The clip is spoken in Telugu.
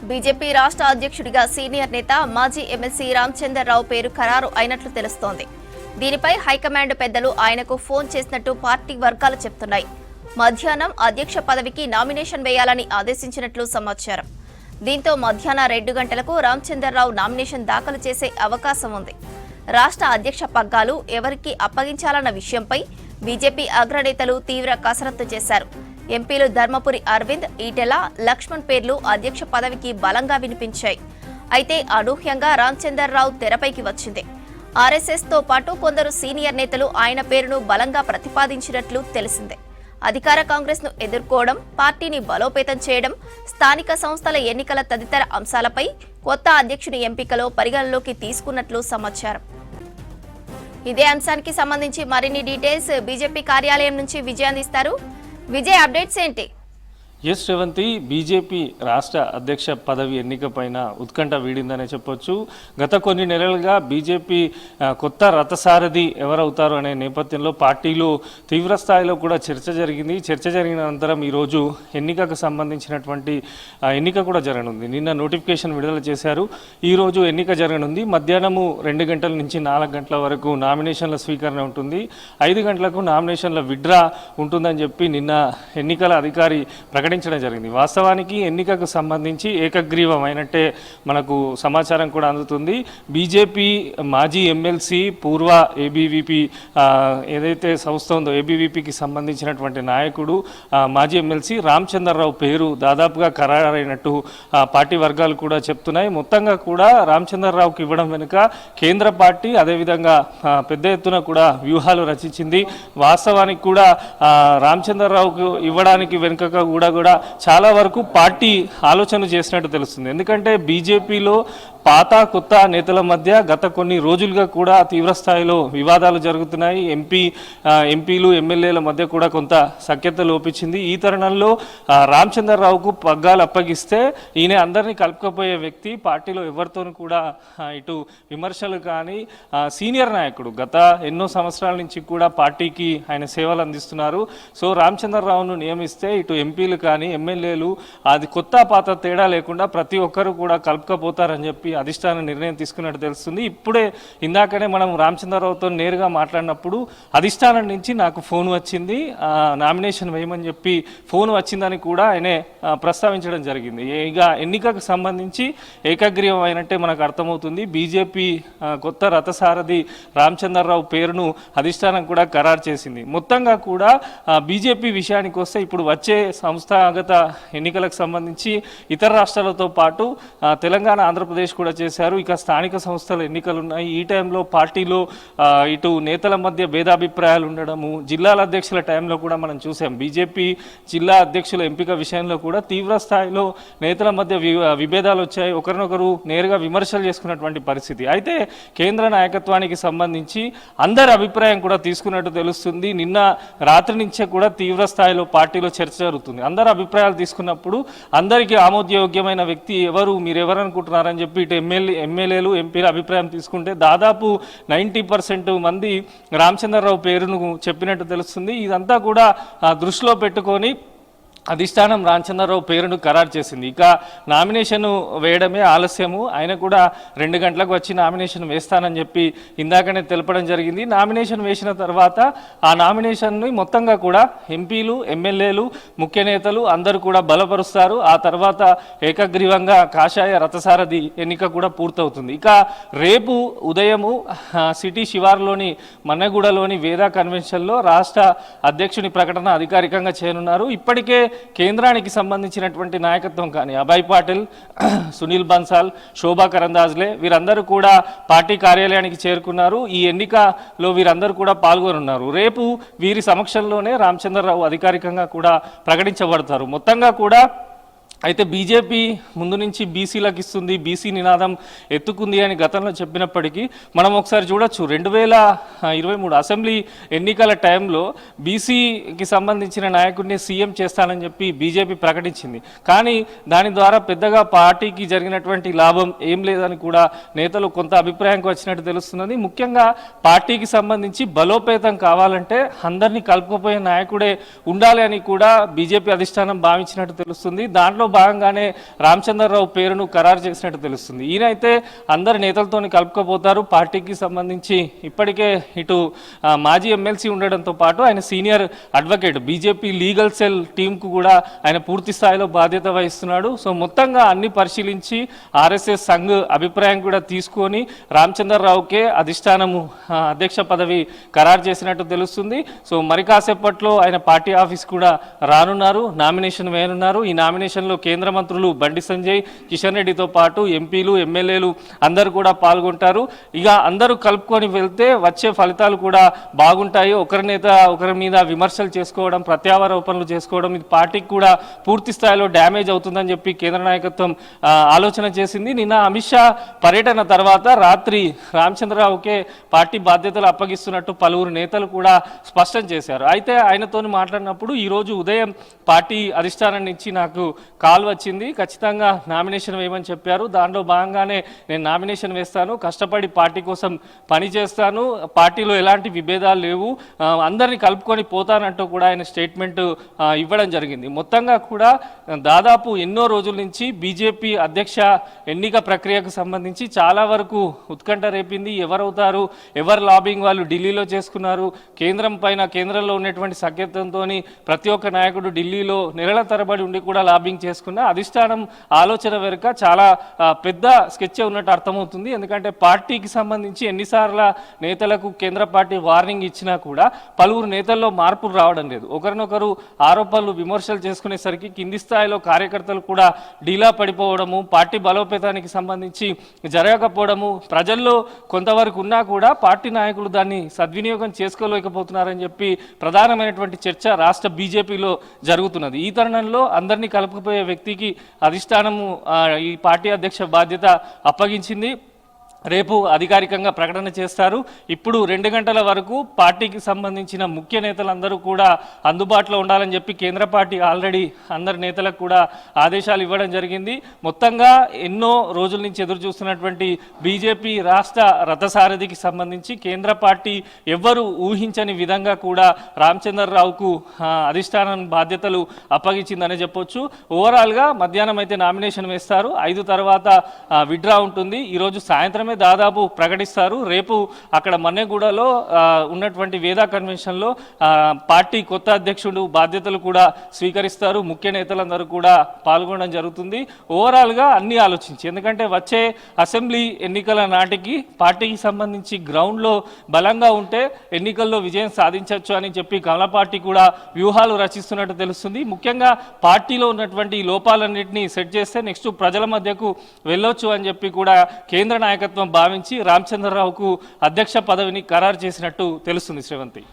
బీజేపీ రాష్ట్ర అధ్యక్షుడిగా సీనియర్ నేత మాజీ ఎమ్మెల్సీ రామచంద్రరావు పేరు ఖరారు అయినట్లు తెలుస్తోంది. దీనిపై హైకమాండ్ పెద్దలు ఆయనకు ఫోన్ చేసినట్టు పార్టీ వర్గాలు చెబుతున్నాయి. మధ్యాహ్నం అధ్యక్ష పదవికి నామినేషన్ వేయాలని ఆదేశించినట్లు సమాచారం. దీంతో మధ్యాహ్నం 2 గంటలకు రామచంద్రరావు నామినేషన్ దాఖలు చేసే అవకాశం ఉంది. రాష్ట్ర అధ్యక్ష పగ్గాలు ఎవరికి అప్పగించాలన్న విషయంపై బీజేపీ అగ్రనేతలు తీవ్ర కసరత్తు చేశారు. ఎంపీలు ధర్మపురి అరవింద్, ఈటెల, లక్ష్మణ్ పేర్లు అధ్యక్ష పదవికి బలంగా వినిపించాయి. అయితే అనూహ్యంగా రామచంద్రరావు తెరపైకి వచ్చింది. ఆర్ఎస్ఎస్ తో పాటు కొందరు సీనియర్ నేతలు ఆయన పేరును బలంగా ప్రతిపాదించినట్లు తెలిసిందే. అధికార కాంగ్రెస్ ను ఎదుర్కోవడం, పార్టీని బలోపేతం చేయడం, స్థానిక సంస్థల ఎన్నికల తదితర అంశాలపై కొత్త అధ్యక్షుని ఎంపికలో పరిగణలోకి తీసుకున్నట్లు సమాచారం. ఇదే అంశానికి సంబంధించి మరిన్ని డీటెయిల్స్ బీజేపీ కార్యాలయం నుంచి విజయ్ అందిస్తారు. విజయ్, అప్డేట్స్ ఏంటి? ఎస్ రేవంతి, బీజేపీ రాష్ట్ర అధ్యక్ష పదవి ఎన్నికపైన ఉత్కంఠ వీడిందనే చెప్పొచ్చు. గత కొన్ని నెలలుగా బీజేపీ కొత్త రథసారథి ఎవరవుతారు అనే నేపథ్యంలో పార్టీలో తీవ్ర స్థాయిలో కూడా చర్చ జరిగింది. చర్చ జరిగిన అనంతరం ఈరోజు ఎన్నికకు సంబంధించినటువంటి ఎన్నిక కూడా జరగనుంది. నిన్న నోటిఫికేషన్ విడుదల చేశారు. ఈరోజు ఎన్నిక జరగనుంది. మధ్యాహ్నము 2 గంటల నుంచి 4 గంటల వరకు నామినేషన్ల స్వీకరణ ఉంటుంది. 5 గంటలకు నామినేషన్ల విడ్రా ఉంటుందని చెప్పి నిన్న ఎన్నికల అధికారి ప్రకటించడం జరిగింది. వాస్తవానికి ఎన్నికకు సంబంధించి ఏకగ్రీవమైనట్టే మనకు సమాచారం కూడా అందుతుంది. బీజేపీ మాజీ ఎమ్మెల్సీ, పూర్వ ఏబీవీపీ ఏదైతే సంస్థ ఉందో ఏబీవీపీకి సంబంధించినటువంటి నాయకుడు మాజీ ఎమ్మెల్సీ రామచంద్రరావు పేరు దాదాపుగా ఖరారైనట్టు పార్టీ వర్గాలు కూడా చెప్తున్నాయి. మొత్తంగా కూడా రామచంద్రరావుకి ఇవ్వడం వెనుక కేంద్ర పార్టీ అదేవిధంగా పెద్ద ఎత్తున కూడా వ్యూహాలు రచించింది. వాస్తవానికి కూడా రామచంద్రరావుకు ఇవ్వడానికి వెనుక కూడా చాలా వరకు పార్టీ ఆలోచన చేసినట్టు తెలుస్తుంది. ఎందుకంటే బీజేపీలో పాత కొత్త నేతల మధ్య గత కొన్ని రోజులుగా కూడా తీవ్ర స్థాయిలో వివాదాలు జరుగుతున్నాయి. ఎంపీలు ఎమ్మెల్యేల మధ్య కూడా కొంత సఖ్యత లోపించింది. ఈ తరుణంలో రామచంద్రరావుకు పగ్గాలు అప్పగిస్తే ఈయన అందరినీ కలుపుకపోయే వ్యక్తి. పార్టీలో ఎవరితోనూ కూడా ఇటు విమర్శలు కానీ సీనియర్ నాయకుడు గత ఎన్నో సంవత్సరాల నుంచి కూడా పార్టీకి ఆయన సేవలు అందిస్తున్నారు. సో రామచంద్రరావును నియమిస్తే ఇటు ఎంపీలు కానీ ఎమ్మెల్యేలు అది కొత్త పాత తేడా లేకుండా ప్రతి ఒక్కరు కూడా కలుపుకపోతారని చెప్పి అధిష్టానం నిర్ణయం తీసుకున్నట్టు తెలుస్తుంది. ఇప్పుడే ఇందాకనే మనం రామచంద్రరావుతో నేరుగా మాట్లాడినప్పుడు అధిష్టానం నుంచి నాకు ఫోన్ వచ్చింది, నామినేషన్ వేయమని చెప్పి ఫోన్ వచ్చిందని కూడా ఆయనే ప్రస్తావించడం జరిగింది. ఇక ఎన్నికకు సంబంధించి ఏకగ్రీవం అయినట్టే మనకు అర్థమవుతుంది. బీజేపీ కొత్త రథసారథి రామచంద్రరావు పేరును అధిష్టానం కూడా ఖరారు చేసింది. మొత్తంగా కూడా బీజేపీ విషయానికి వస్తే ఇప్పుడు వచ్చే సంస్థాగత ఎన్నికలకు సంబంధించి ఇతర రాష్ట్రాలతో పాటు తెలంగాణ, ఆంధ్రప్రదేశ్ కూడా చేశారు. ఇక స్థానిక సంస్థల ఎన్నికలు ఉన్నాయి. ఈ టైంలో పార్టీలో ఇటు నేతల మధ్య భేదాభిప్రాయాలు ఉండడము, జిల్లాల అధ్యక్షుల టైంలో కూడా మనం చూసాం. బీజేపీ జిల్లా అధ్యక్షుల ఎంపిక విషయంలో కూడా తీవ్ర స్థాయిలో నేతల మధ్య విభేదాలు వచ్చాయి. ఒకరినొకరు నేరుగా విమర్శలు చేసుకున్నటువంటి పరిస్థితి. అయితే కేంద్ర నాయకత్వానికి సంబంధించి అందరి అభిప్రాయం కూడా తీసుకున్నట్టు తెలుస్తుంది. నిన్న రాత్రి నుంచే కూడా తీవ్ర స్థాయిలో పార్టీలో చర్చ జరుగుతుంది. అందరి అభిప్రాయాలు తీసుకున్నప్పుడు అందరికీ ఆమోదయోగ్యమైన వ్యక్తి ఎవరు, మీరెవరు అనుకుంటున్నారని చెప్పి ఇటు ఎమ్మెల్యేలు ఎంపీల అభిప్రాయం తీసుకుంటే దాదాపు 90% మంది రామచంద్రరావు పేరును చెప్పినట్టు తెలుస్తుంది. ఇదంతా కూడా దృష్టిలో పెట్టుకొని అధిష్టానం రామచంద్రరావు పేరును ఖరారు చేసింది. ఇక నామినేషన్ వేయడమే ఆలస్యము. ఆయన కూడా 2 గంటలకు వచ్చి నామినేషన్ వేస్తానని చెప్పి ఇందాకనే తెలపడం జరిగింది. నామినేషన్ వేసిన తర్వాత ఆ నామినేషన్ని మొత్తంగా కూడా ఎంపీలు, ఎమ్మెల్యేలు, ముఖ్య నేతలు అందరూ కూడా బలపరుస్తారు. ఆ తర్వాత ఏకగ్రీవంగా కాషాయ రథసారథి ఎన్నిక కూడా పూర్తవుతుంది. ఇక రేపు ఉదయము సిటీ శివార్లోని మన్నెగూడలోని వేదా కన్వెన్షన్లో రాష్ట్ర అధ్యక్షుని ప్రకటన అధికారికంగా చేయనున్నారు. ఇప్పటికే కేంద్రానికి సంబంధించినటువంటి నాయకత్వం కానీ అభయ్ పాటిల్, సునీల్ బన్సాల్, శోభా కరందాజ్లే వీరందరూ కూడా పార్టీ కార్యాలయానికి చేరుకున్నారు. ఈ ఎన్నికలో వీరందరూ కూడా పాల్గొనున్నారు. రేపు వీరి సమక్షంలోనే రామచంద్రరావు అధికారికంగా కూడా ప్రకటించబడతారు. మొత్తంగా కూడా అయితే బీజేపీ ముందు నుంచి బీసీలకు ఇస్తుంది, బీసీ నినాదం ఎత్తుకుంది అని గతంలో చెప్పినప్పటికీ మనం ఒకసారి చూడొచ్చు 2023 అసెంబ్లీ ఎన్నికల టైంలో బీసీకి సంబంధించిన నాయకుడిని సీఎం చేస్తానని చెప్పి బీజేపీ ప్రకటించింది. కానీ దాని ద్వారా పెద్దగా పార్టీకి జరిగినటువంటి లాభం ఏం లేదని కూడా నేతలు కొంత అభిప్రాయంకి వచ్చినట్టు తెలుస్తున్నది. ముఖ్యంగా పార్టీకి సంబంధించి బలోపేతం కావాలంటే అందరినీ కలుపుకుపోయే నాయకుడే ఉండాలి అని కూడా బీజేపీ అధిష్టానం భావించినట్టు తెలుస్తుంది. దాంట్లో భాగంగానే రామచంద్రరావు పేరును ఖరారు చేసినట్టు తెలుస్తుంది. ఈయన అయితే అందరు నేతలతోని కలుపుకోబోతారు. పార్టీకి సంబంధించి ఇప్పటికే ఇటు మాజీ ఎమ్మెల్సీ ఉండడంతో పాటు ఆయన senior advocate BJP legal cell టీంకు కూడా ఆయన పూర్తి స్థాయిలో బాధ్యత వహిస్తున్నాడు. సో మొత్తంగా అన్ని పరిశీలించి ఆర్ఎస్ఎస్ సంఘ్ అభిప్రాయం కూడా తీసుకొని రామచంద్రరావుకే అధిష్టానము అధ్యక్ష పదవి ఖరారు చేసినట్టు తెలుస్తుంది. సో మరి కాసేపట్లో ఆయన పార్టీ ఆఫీస్ కూడా రానున్నారు, నామినేషన్ వేయనున్నారు. ఈ నామినేషన్లో కేంద్ర మంత్రులు బండి సంజయ్, కిషన్ రెడ్డితో పాటు ఎంపీలు, ఎమ్మెల్యేలు అందరూ కూడా పాల్గొంటారు. ఇక అందరూ కలుపుకొని వెళ్తే వచ్చే ఫలితాలు కూడా బాగుంటాయి. ఒకరి నేత ఒకరి మీద విమర్శలు చేసుకోవడం, ప్రత్యారోపణలు చేసుకోవడం ఇది పార్టీకి కూడా పూర్తి స్థాయిలో డ్యామేజ్ అవుతుందని చెప్పి కేంద్ర నాయకత్వం ఆలోచన చేసింది. నిన్న అమిత్ షా పర్యటన తర్వాత రాత్రి రామచంద్రరావుకే పార్టీ బాధ్యతలు అప్పగిస్తున్నట్టు పలువురు నేతలు కూడా స్పష్టం చేశారు. అయితే ఆయనతో మాట్లాడినప్పుడు ఈరోజు ఉదయం పార్టీ అధిష్టానం నుంచి నాకు కాల్ వచ్చింది, ఖచ్చితంగా నామినేషన్ వేయమని చెప్పారు. దాంట్లో భాగంగానే నేను నామినేషన్ వేస్తాను, కష్టపడి పార్టీ కోసం పని చేస్తాను, పార్టీలో ఎలాంటి విభేదాలు లేవు, అందరినీ కలుపుకొని పోతానంటూ కూడా ఆయన స్టేట్మెంట్ ఇవ్వడం జరిగింది. మొత్తంగా కూడా దాదాపు ఎన్నో రోజుల నుంచి బీజేపీ అధ్యక్ష ఎన్నిక ప్రక్రియకు సంబంధించి చాలా వరకు ఉత్కంఠ రేపింది. ఎవరవుతారు, ఎవరు లాబింగ్ వాళ్ళు ఢిల్లీలో చేసుకున్నారు, కేంద్రం పైన కేంద్రంలో ఉన్నటువంటి సఖ్యతంతో ప్రతి ఒక్క నాయకుడు ఢిల్లీలో నెలల తరబడి ఉండి కూడా లాబింగ్ చేసుకున్న అధిష్టానం ఆలోచన వెనుక చాలా పెద్ద స్కెచ్ ఉన్నట్టు అర్థమవుతుంది. ఎందుకంటే పార్టీకి సంబంధించి ఎన్నిసార్లు నేతలకు కేంద్ర పార్టీ వార్నింగ్ ఇచ్చినా కూడా పలువురు నేతల్లో మార్పులు రావడం లేదు. ఒకరినొకరు ఆరోపణలు విమర్శలు చేసుకునేసరికి కింది స్థాయిలో కార్యకర్తలు కూడా డీలా పడిపోవడము, పార్టీ బలోపేతానికి సంబంధించి జరగకపోవడము, ప్రజల్లో కొంతవరకు ఉన్నా కూడా పార్టీ నాయకులు దాన్ని సద్వినియోగం చేసుకోలేకపోతున్నారని చెప్పి ప్రధానమైనటువంటి చర్చ రాష్ట్ర బీజేపీలో జరుగుతున్నది. ఈ తరుణంలో అందరినీ కలుపుకుపోయే వ్యక్తికి అధిష్టానము ఈ పార్టీ అధ్యక్ష బాధ్యత అప్పగించింది. రేపు అధికారికంగా ప్రకటన చేస్తారు. ఇప్పుడు 2 గంటల వరకు పార్టీకి సంబంధించిన ముఖ్య నేతలందరూ కూడా అందుబాటులో ఉండాలని చెప్పి కేంద్ర పార్టీ ఆల్రెడీ అందరి నేతలకు కూడా ఆదేశాలు ఇవ్వడం జరిగింది. మొత్తంగా ఎన్నో రోజుల నుంచి ఎదురు చూస్తున్నటువంటి బీజేపీ రాష్ట్ర రథసారథికి సంబంధించి కేంద్ర పార్టీ ఎవ్వరూ ఊహించని విధంగా కూడా రామచంద్రరావుకు అధిష్టానం బాధ్యతలు అప్పగించిందనే చెప్పొచ్చు. ఓవరాల్గా మధ్యాహ్నం అయితే నామినేషన్ వేస్తారు, 5 తర్వాత విడ్రా ఉంటుంది. ఈరోజు సాయంత్రం దాదాపు ప్రకటిస్తారు. రేపు అక్కడ మన్నెగూడలో ఉన్నటువంటి వేదా కన్వెన్షన్లో పార్టీ కొత్త అధ్యక్షుడు బాధ్యతలు కూడా స్వీకరిస్తారు. ముఖ్య నేతలందరూ కూడా పాల్గొనడం జరుగుతుంది. ఓవరాల్గా అన్ని ఆలోచించి, ఎందుకంటే వచ్చే అసెంబ్లీ ఎన్నికల నాటికి పార్టీకి సంబంధించి గ్రౌండ్లో బలంగా ఉంటే ఎన్నికల్లో విజయం సాధించవచ్చు అని చెప్పి కమల పార్టీ కూడా వ్యూహాలు రచిస్తున్నట్టు తెలుస్తుంది. ముఖ్యంగా పార్టీలో ఉన్నటువంటి లోపాలన్నింటినీ సెట్ చేస్తే నెక్స్ట్ ప్రజల మధ్యకు వెళ్ళొచ్చు అని చెప్పి కూడా కేంద్ర నాయకత్వం భావించి రామచంద్రరావుకు అధ్యక్ష పదవిని ఖరారు చేసినట్టు తెలుస్తుంది. శ్రీవంతి.